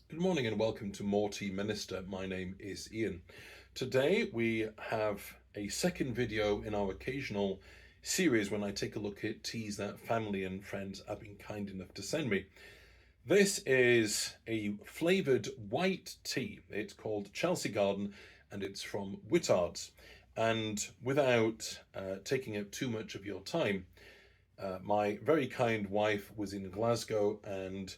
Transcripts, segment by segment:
Good morning and welcome to More Tea Minister. My name is Ian. Today we have a second video in our occasional series when I take a look at teas that family and friends have been kind enough to send me. This is a flavoured white tea. It's called Chelsea Garden and it's from Whittard's. And without taking up too much of your time, my very kind wife was in Glasgow and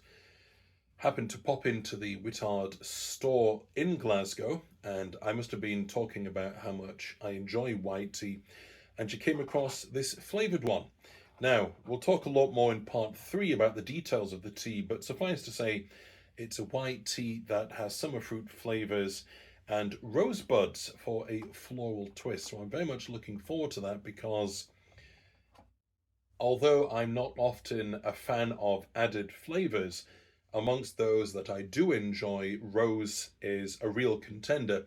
happened to pop into the Whittard store in Glasgow, and I must have been talking about how much I enjoy white tea, and she came across this flavoured one. Now, we'll talk a lot more in part 3 about the details of the tea, but suffice to say, it's a white tea that has summer fruit flavours and rosebuds for a floral twist. So I'm very much looking forward to that because although I'm not often a fan of added flavours, amongst those that I do enjoy, rose is a real contender.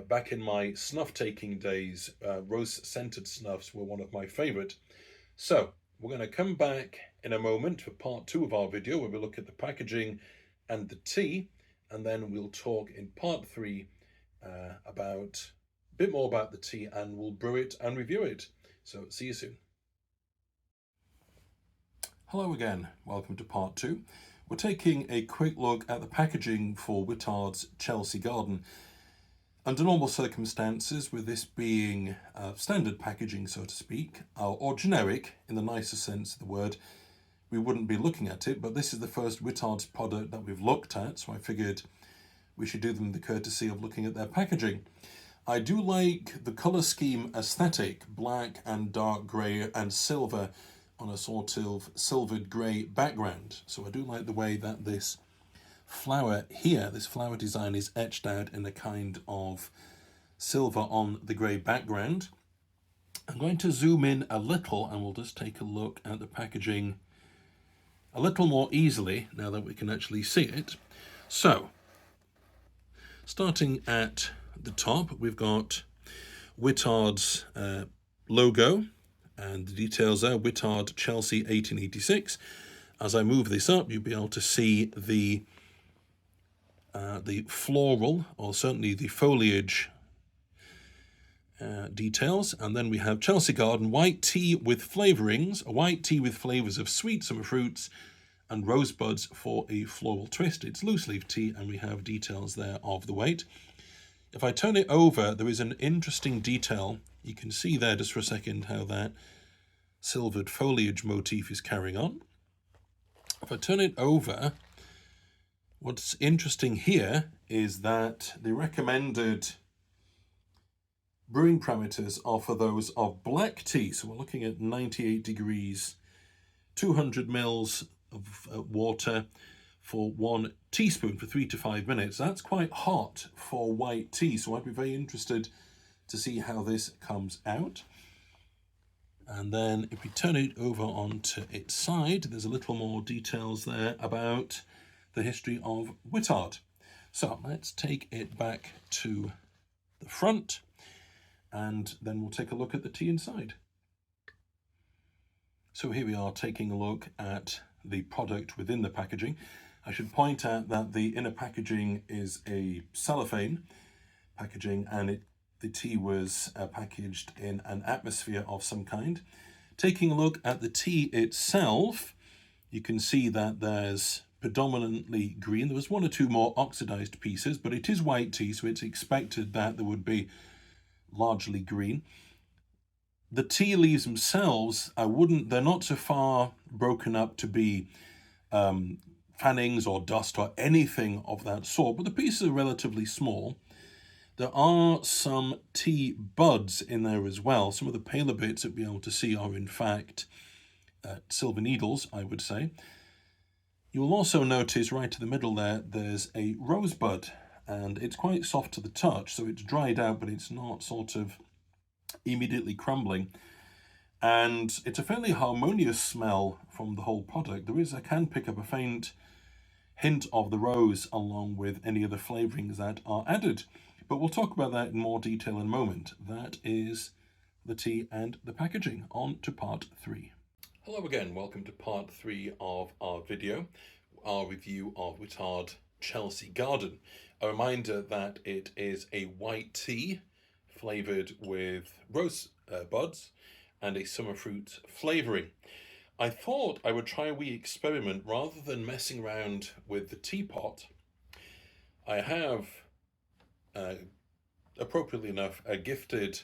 Back in my snuff-taking days, rose-scented snuffs were one of my favourite. So, we're going to come back in a moment for part 2 of our video, where we look at the packaging and the tea, and then we'll talk in part 3 about a bit more about the tea, and we'll brew it and review it. So, see you soon. Hello again, welcome to part 2. We're taking a quick look at the packaging for Whittard's Chelsea Garden. Under normal circumstances, with this being standard packaging, so to speak, or generic in the nicer sense of the word, we wouldn't be looking at it, but this is the first Whittard's product that we've looked at, so I figured we should do them the courtesy of looking at their packaging. I do like the colour scheme aesthetic, black and dark grey and silver, on a sort of silvered grey background. So I do like the way that this flower here, this flower design, is etched out in a kind of silver on the grey background. I'm going to zoom in a little and we'll just take a look at the packaging a little more easily now that we can actually see it. So, starting at the top, we've got Whittard's logo, and the details are Whittard Chelsea 1886. As I move this up, you'll be able to see the floral, or certainly the foliage details. And then we have Chelsea Garden white tea with flavourings, a white tea with flavours of sweet summer fruits and rosebuds for a floral twist. It's loose leaf tea, and we have details there of the weight. If I turn it over, there is an interesting detail. You can see there just for a second how that silvered foliage motif is carrying on. If I turn it over, what's interesting here is that the recommended brewing parameters are for those of black tea. So we're looking at 98 degrees, 200 mils of water for 1 teaspoon for 3 to 5 minutes. That's quite hot for white tea, so I'd be very interested to see how this comes out. And then if we turn it over onto its side, there's a little more details there about the history of Whittard. So let's take it back to the front and then we'll take a look at the tea inside. So here we are taking a look at the product within the packaging. I should point out that the inner packaging is a cellophane packaging, and the tea was packaged in an atmosphere of some kind. Taking a look at the tea itself, you can see that there's predominantly green. There was 1 or 2 more oxidized pieces, but it is white tea, so it's expected that there would be largely green. The tea leaves themselves, they're not so far broken up to be fannings or dust or anything of that sort, but the pieces are relatively small. There are some tea buds in there as well. Some of the paler bits that we'll be able to see are in fact silver needles, I would say. You'll also notice right in the middle there's a rosebud, and it's quite soft to the touch, so it's dried out, but it's not sort of immediately crumbling. And it's a fairly harmonious smell from the whole product. I can pick up a faint hint of the rose along with any other flavourings that are added. But we'll talk about that in more detail in a moment. That is the tea and the packaging. On to part 3. Hello again, welcome to part 3 of our video, our review of Whittard Chelsea Garden. A reminder that it is a white tea flavoured with rosebuds and a summer fruit flavouring. I thought I would try a wee experiment rather than messing around with the teapot. I have, appropriately enough, a gifted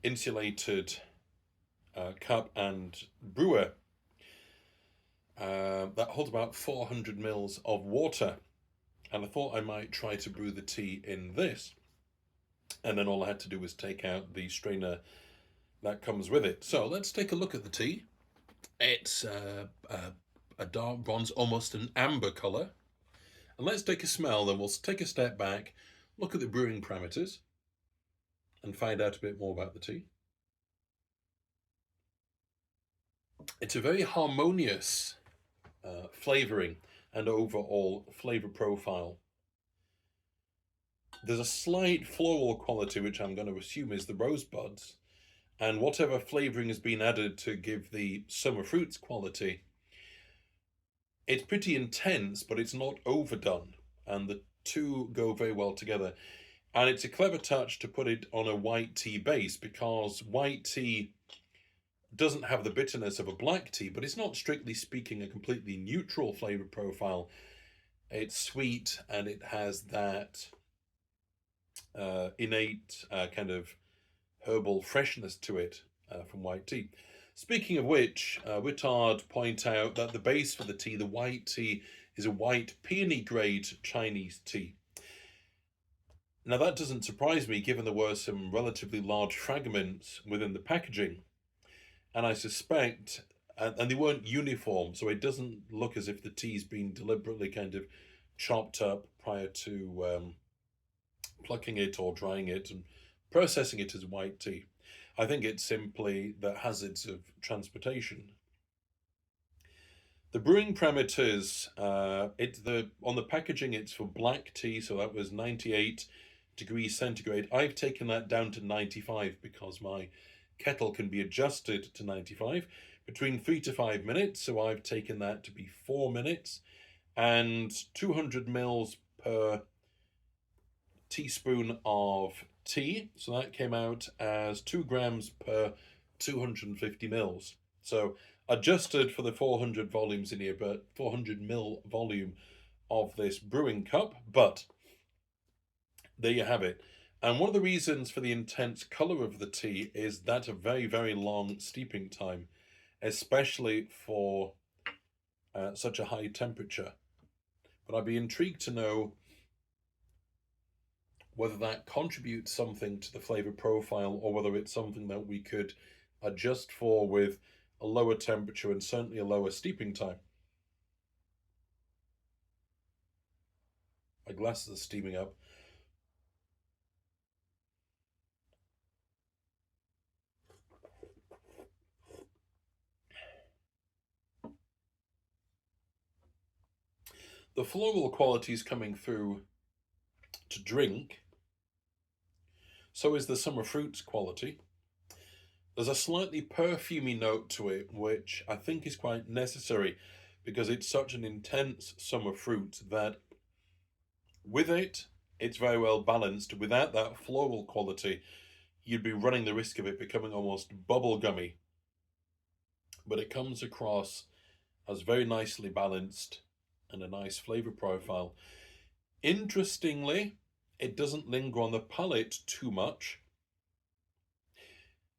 insulated cup and brewer that holds about 400 mils of water, and I thought I might try to brew the tea in this, and then all I had to do was take out the strainer that comes with it. So let's take a look at the tea. It's a dark bronze, almost an amber colour. And let's take a smell, then we'll take a step back, look at the brewing parameters, and find out a bit more about the tea. It's a very harmonious flavouring and overall flavour profile. There's a slight floral quality, which I'm going to assume is the rosebuds, and whatever flavouring has been added to give the summer fruits quality. It's pretty intense, but it's not overdone, and the two go very well together. And it's a clever touch to put it on a white tea base, because white tea doesn't have the bitterness of a black tea, but it's not, strictly speaking, a completely neutral flavour profile. It's sweet, and it has that innate kind of herbal freshness to it from white tea. Speaking of which, Whittard point out that the base for the tea, the white tea, is a white peony grade Chinese tea. Now that doesn't surprise me, given there were some relatively large fragments within the packaging, and I suspect, and they weren't uniform, so it doesn't look as if the tea's been deliberately kind of chopped up prior to plucking it or drying it and processing it as white tea. I think it's simply the hazards of transportation. The brewing parameters, on the packaging it's for black tea, so that was 98 degrees centigrade. I've taken that down to 95 because my kettle can be adjusted to 95 between 3 to 5 minutes, so I've taken that to be 4 minutes, and 200 mils per teaspoon of tea, so that came out as 2 grams per 250 mils. So adjusted for the 400 volumes in here, but 400 mil volume of this brewing cup, but there you have it. And one of the reasons for the intense colour of the tea is that a very, very long steeping time, especially for such a high temperature. But I'd be intrigued to know whether that contributes something to the flavour profile, or whether it's something that we could adjust for with a lower temperature and certainly a lower steeping time. My glasses are steaming up. The floral quality is coming through to drink. So is the summer fruits quality. There's a slightly perfumey note to it, which I think is quite necessary because it's such an intense summer fruit that with it, it's very well balanced. Without that floral quality, you'd be running the risk of it becoming almost bubblegummy. But it comes across as very nicely balanced and a nice flavour profile. Interestingly, it doesn't linger on the palate too much,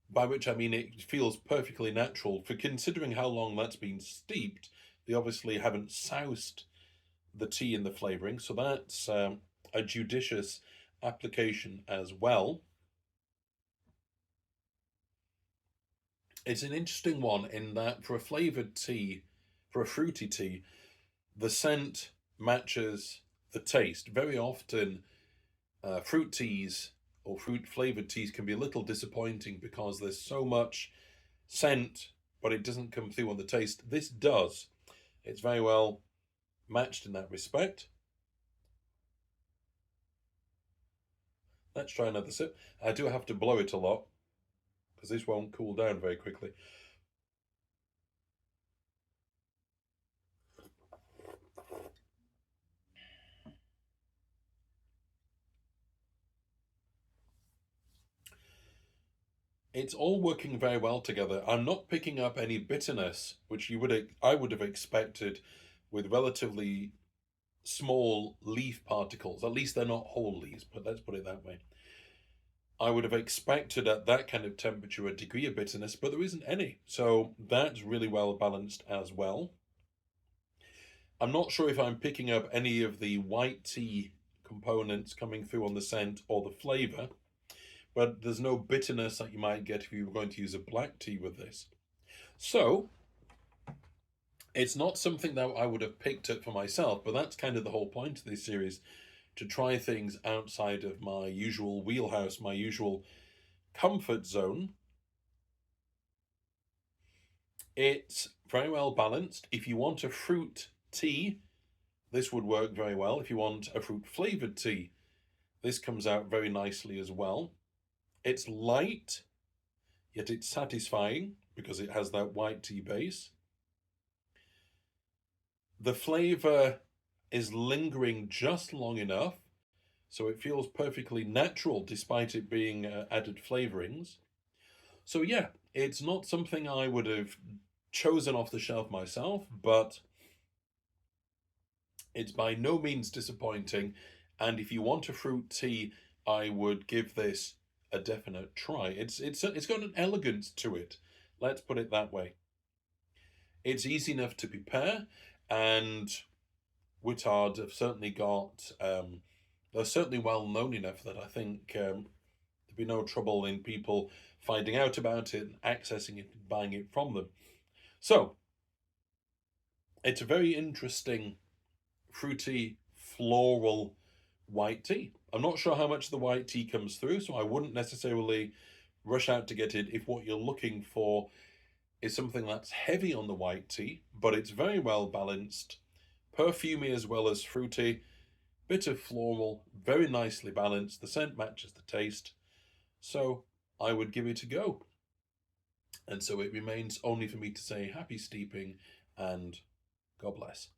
by which I mean it feels perfectly natural. For considering how long that's been steeped, they obviously haven't soused the tea in the flavouring, so that's a judicious application as well. It's an interesting one in that for a flavoured tea, for a fruity tea, the scent matches the taste. Very often fruit teas or fruit flavoured teas can be a little disappointing because there's so much scent, but it doesn't come through on the taste. This does. It's very well matched in that respect. Let's try another sip. I do have to blow it a lot because this won't cool down very quickly. It's all working very well together. I'm not picking up any bitterness, which I would have expected with relatively small leaf particles. At least they're not whole leaves, but let's put it that way. I would have expected at that kind of temperature a degree of bitterness, but there isn't any. So that's really well balanced as well. I'm not sure if I'm picking up any of the white tea components coming through on the scent or the flavour, but there's no bitterness that you might get if you were going to use a black tea with this. So it's not something that I would have picked up for myself, but that's kind of the whole point of this series, to try things outside of my usual wheelhouse, my usual comfort zone. It's very well balanced. If you want a fruit tea, this would work very well. If you want a fruit flavoured tea, this comes out very nicely as well. It's light, yet it's satisfying because it has that white tea base. The flavour is lingering just long enough, so it feels perfectly natural despite it being added flavourings. So yeah, it's not something I would have chosen off the shelf myself, but it's by no means disappointing. And if you want a fruit tea, I would give this a definite try. It's got an elegance to it. Let's put it that way. It's easy enough to prepare, and Whittard have certainly got. They're certainly well known enough that I think there'd be no trouble in people finding out about it, and accessing it, and buying it from them. So it's a very interesting, fruity, floral white tea. I'm not sure how much the white tea comes through, so I wouldn't necessarily rush out to get it if what you're looking for is something that's heavy on the white tea, but it's very well balanced, perfumey as well as fruity, bit of floral, very nicely balanced. The scent matches the taste, so I would give it a go. And so it remains only for me to say happy steeping and God bless.